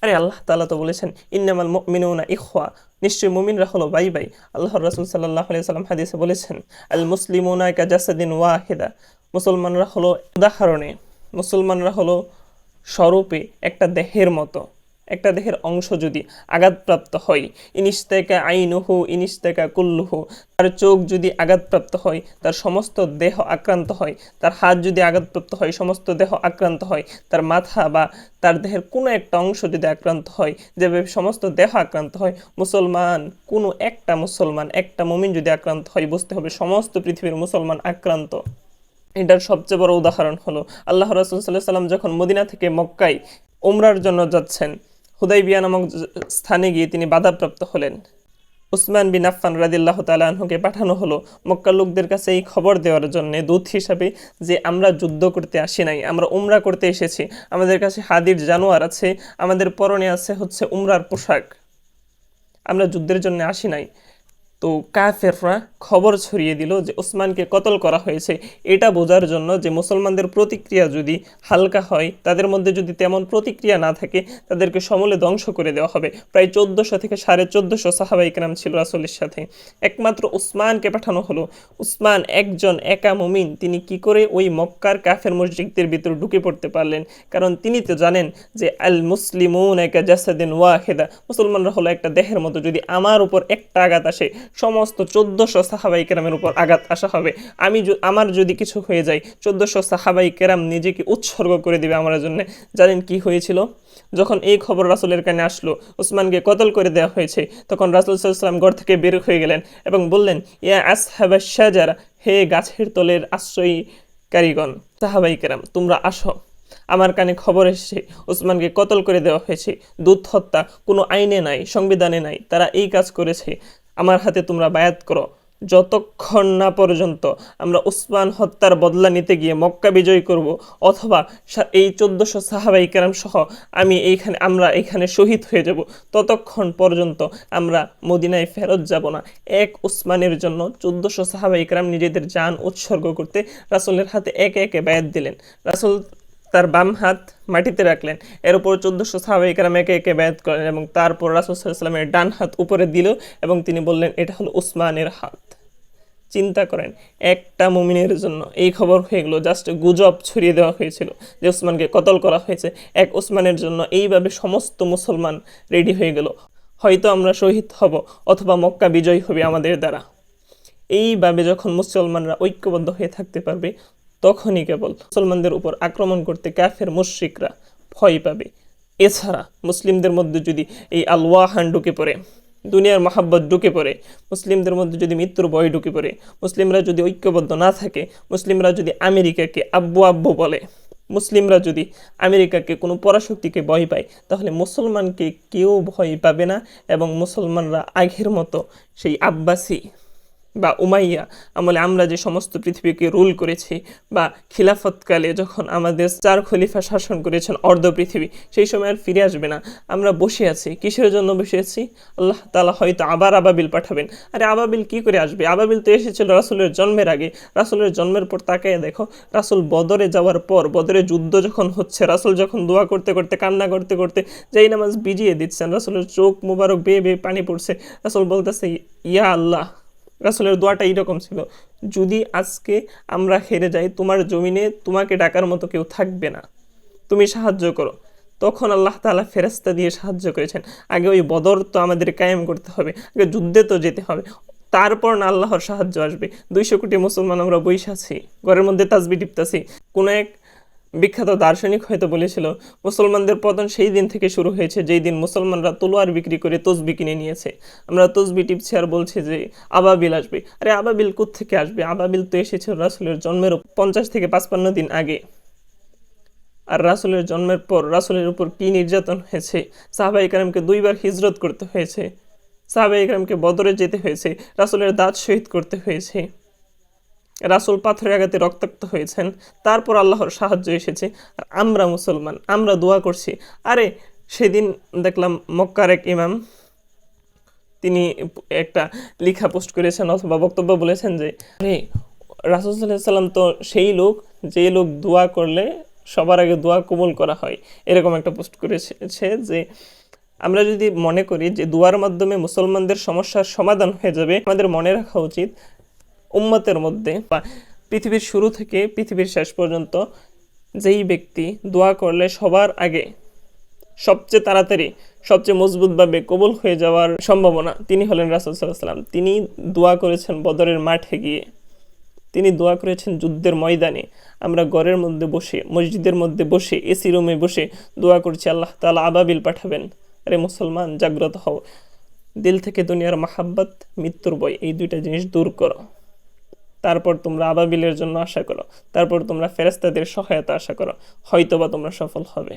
আরে আল্লাহ তাআলা তো বলেছেন ইন্নামাল মুমিনুনা ইখওয়া, নিশ্চয়ই মুমিনরা হলো ভাই ভাই। আল্লাহর রাসূল সাল্লাল্লাহু আলাইহি ওয়াসাল্লাম হাদিসে বলেছেন আল মুসলিমুনা কাজাসাদিন ওয়াহিদা, মুসলমানরা হলো উদাহরণে, মুসলমানরা হলো স্বরূপে একটা দেহের মতো। একটা দেহের অংশ যদি আঘাতপ্রাপ্ত হয়, ইনিস্তেকা আইনুহু ইনিস্তেকা কুল্লুহু, তার চোখ যদি আঘাতপ্রাপ্ত হয় তার সমস্ত দেহ আক্রান্ত হয়, তার হাত যদি আঘাতপ্রাপ্ত হয় সমস্ত দেহ আক্রান্ত হয়, তার মাথা বা তার দেহের কোনো একটা অংশ যদি আক্রান্ত হয়, যেভাবে সমস্ত দেহ আক্রান্ত হয়, মুসলমান কোনো একটা মুসলমান একটা মুমিন যদি আক্রান্ত হয়, বুঝতে হবে সমস্ত পৃথিবীর মুসলমান আক্রান্ত। এটার সবচেয়ে বড় উদাহরণ হলো আল্লাহ রাসূল সাল্লাল্লাহু আলাইহি ওয়াসাল্লাম যখন মদিনা থেকে মক্কায় উমরার জন্য যাচ্ছেন, হুদাইবিয়া নামক স্থানে গিয়ে তিনি বাধাপ্রাপ্ত হলেন। উসমান বিন আফফান রাদিয়াল্লাহু তাআলা আনহুকে পাঠানো হলো মক্কার লোকদের কাছে এই খবর দেওয়ার জন্য দূত হিসাবে যে আমরা যুদ্ধ করতে আসি নাই, আমরা উমরা করতে এসেছি, আমাদের কাছে হাদির জানোয়ার আছে, আমাদের পরনে আছে হচ্ছে উমরার পোশাক, আমরা যুদ্ধের জন্য আসি নাই। তো কাফেররা খবর ছড়িয়ে দিল যে ওসমানকে কতল করা হয়েছে, এটা বোঝার জন্য যে মুসলমানদের প্রতিক্রিয়া যদি হালকা হয়, তাদের মধ্যে যদি তেমন প্রতিক্রিয়া না থাকে, তাদেরকে সমূলে ধ্বংস করে দেওয়া হবে। প্রায় 1400 থেকে 1450 সাহাবায়ে কেরাম ছিল রাসূলের সাথে, একমাত্র উসমানকে পাঠানো হলো। উসমান একজন একা মুমিন, তিনি কি করে ওই মক্কার কাফের মসজিদদের ভিতর ঢুকে পড়তে পারলেন? কারণ তিনি তো জানেন যে আল মুসলিমুনা কাজাসাদিন ওয়াহিদা, মুসলমানরা হলো একটা দেহের মতো, যদি আমার উপর একটা আঘাত আসে সমস্ত 1400 সাহাবাই কেরামের উপর আঘাত আসা হবে। আমার যদি কিছু হয়ে যায় 1400 সাহাবাই কেরাম নিজেকে উৎসর্গ করে দিবে আমার জন্য। জানেন কি হয়েছিল? যখন এই খবর রাসূলের কানে আসলো উসমানকে কতল করে দেওয়া হয়েছে, তখন রাসূল সাল্লাল্লাহু আলাইহি ওয়াসাল্লাম ঘর থেকে বের হয়ে গেলেন এবং বললেন ইয়া আসহাবাশ শাজারা, হে গাছের তলের আশ্রয়কারীগণ, সাহাবাই কেরাম তোমরা আসো, আমার কানে খবর এসেছে উসমানকে কতল করে দেওয়া হয়েছে। দূত হত্যা কোনো আইনে নাই, সংবিধানে নাই, তারা এই কাজ করেছে, আমার হাতে তোমরা বায়াত করো। যতক্ষণ না পর্যন্ত আমরা উসমান হত্যার বদলা নিতে গিয়ে মক্কা বিজয় করব, অথবা এই 1400 সাহাবাই কেরাম সহ আমরা এইখানে শহীদ হয়ে যাব, ততক্ষণ পর্যন্ত আমরা মদিনায় ফেরত যাব না। এক উসমানের জন্য 1400 সাহাবাই কেরাম নিজেদের জান উৎসর্গ করতে রাসূলের হাতে একে একে বায়াত দিলেন। রাসূল তার বাম হাত মাটিতে রাখলেন, এর উপর 1400 সাহাবায়ে কেরাম একে একে বায়াত করলেন এবং তারপর রাসূল সাল্লাল্লাহু আলাইহি ওয়াসাল্লামের ডান হাত উপরে দিল এবং তিনি বললেন এটা হলো উসমানের হাত। চিন্তা করেন, একটা মুমিনের জন্য এই খবর হয়ে গেল, জাস্ট গুজব ছড়িয়ে দেওয়া হয়েছিল যে উসমানকে কতল করা হয়েছে, এক উসমানের জন্য এইভাবে সমস্ত মুসলমান রেডি হয়ে গেল, হয়তো আমরা শহীদ হব অথবা মক্কা বিজয় হবে আমাদের দ্বারা। এইভাবে যখন মুসলমানরা ঐক্যবদ্ধ হয়ে থাকতে পারবে, তখনই কেবল মুসলমানদের উপর আক্রমণ করতে কাফের মুশরিকরা ভয় পাবে। এছাড়া মুসলিমদের মধ্যে যদি এই আলওয়াহান ঢুকে পড়ে, দুনিয়ার মাহাব্বত ঢুকে পড়ে, মুসলিমদের মধ্যে যদি মৃত্যুর ভয় ঢুকে পড়ে, মুসলিমরা যদি ঐক্যবদ্ধ না থাকে, মুসলিমরা যদি আমেরিকাকে আব্বু আব্বু বলে, মুসলিমরা যদি আমেরিকাকে কোনো পরাশক্তিকে ভয় পায়, তাহলে মুসলমানকে কেউ ভয় পাবে না এবং মুসলমানরা আগের মতো সেই আব্বাসি বা উমাইয়া আমলে আমরা যে সমস্ত পৃথিবীকে রুল করেছি, বা খিলাফতকালে যখন আমাদের 4 খলিফা শাসন করেছেন অর্ধ পৃথিবী, সেই সময় আর ফিরে আসবে না। আমরা বসে আছি, কিসের জন্য বসে আছি? আল্লাহ তাআলা হয়তো আবার আবাবিল পাঠাবেন। আরে আবাবিল কি করে আসবে? আবাবিল তো এসেছিল রাসূলের জন্মের আগে। রাসূলের জন্মের পর তাকায় দেখো, রাসূল বদরে যাওয়ার পর, বদরে যুদ্ধ যখন হচ্ছে, রাসূল যখন দোয়া করতে করতে কান্না করতে করতে যেই নামাজ ভিজিয়ে দিচ্ছেন, রাসূলের চোখ মুবারক বেয়ে বেয়ে পানি পড়ছে, রাসূল বলতেছে ইয়া আল্লাহ, রাসূলের দোয়াটা এইরকম ছিল, যদি আজকে আমরা হেরে যাই, তোমার জমিনে তোমাকে ডাকার মতো কেউ থাকবে না, তুমি সাহায্য করো। তখন আল্লাহ তাআলা ফেরেশতা দিয়ে সাহায্য করেছেন। আগে ওই বদর তো আমাদের কায়েম করতে হবে, আগে যুদ্ধে তো যেতে হবে, তারপর না আল্লাহর সাহায্য আসবে। 200 কোটি মুসলমান আমরা বসে আছি, ঘরের মধ্যে তাসবিহ টিপতেছি। কোনো এক বিখ্যাত দার্শনিক হয়তো বলেছিল মুসলমানদের পতন সেই দিন থেকে শুরু হয়েছে যেই দিন মুসলমানরা তলোয়ার বিক্রি করে তসবি কিনে নিয়েছে। আমরা তসবি টিপছি আর বলছি যে আবাবিল আসবে। আরে আবাবিল কোত্থেকে আসবে? আবাবিল তো এসেছিল রাসূলের জন্মের 50 থেকে 55 দিন আগে। আর রাসূলের জন্মের পর রাসূলের উপর কি নির্যাতন হয়েছে, সাহাবায়ে কেরামকে 2 বার হিজরত করতে হয়েছে, সাহাবায়ে কেরামকে বদরে যেতে হয়েছে, রাসূলের দাঁত শহীদ করতে হয়েছে, রাসূল পাথরের আঘাতে রক্তাক্ত হয়েছেন, তারপর আল্লাহর সাহায্য এসেছে। আর আমরা মুসলমান, আমরা দোয়া করছি। আরে সেদিন দেখলাম মক্কার এক ইমাম, তিনি একটা লেখা পোস্ট করেছেন অথবা বক্তব্য বলেছেন যে আরে রাসূল সাল্লাল্লাহু আলাইহি ওয়াসাল্লাম তো সেই লোক যে লোক দোয়া করলে সবার আগে দোয়া কবুল করা হয়। এরকম একটা পোস্ট করেছে যে আমরা যদি মনে করি যে দোয়ার মাধ্যমে মুসলমানদের সমস্যার সমাধান হয়ে যাবে, আমাদের মনে রাখা উচিত উম্মতের মধ্যে বা পৃথিবীর শুরু থেকে পৃথিবীর শেষ পর্যন্ত যেই ব্যক্তি দোয়া করলে সবার আগে সবচেয়ে তাড়াতাড়ি সবচেয়ে মজবুতভাবে কবুল হয়ে যাওয়ার সম্ভাবনা, তিনি হলেন রাসূল সাল্লাল্লাহু আলাইহি ওয়াসাল্লাম। তিনি দোয়া করেছেন বদরের মাঠে গিয়ে, তিনি দোয়া করেছেন যুদ্ধের ময়দানে। আমরা ঘরের মধ্যে বসে, মসজিদের মধ্যে বসে, এসি রুমে বসে দোয়া করছি আল্লাহ তাআলা আবাবিল পাঠাবেন। আরে মুসলমান, জাগ্রত হও, দিল থেকে দুনিয়ার মাহাব্বত, মৃত্যুর ভয়, এই দুইটা জিনিস দূর করো। তারপর তোমরা আবাবিলের জন্য আশা করো, তারপর তোমরা ফেরেশতাদের সহায়তা আশা করো, হয়তোবা তোমরা সফল হবে।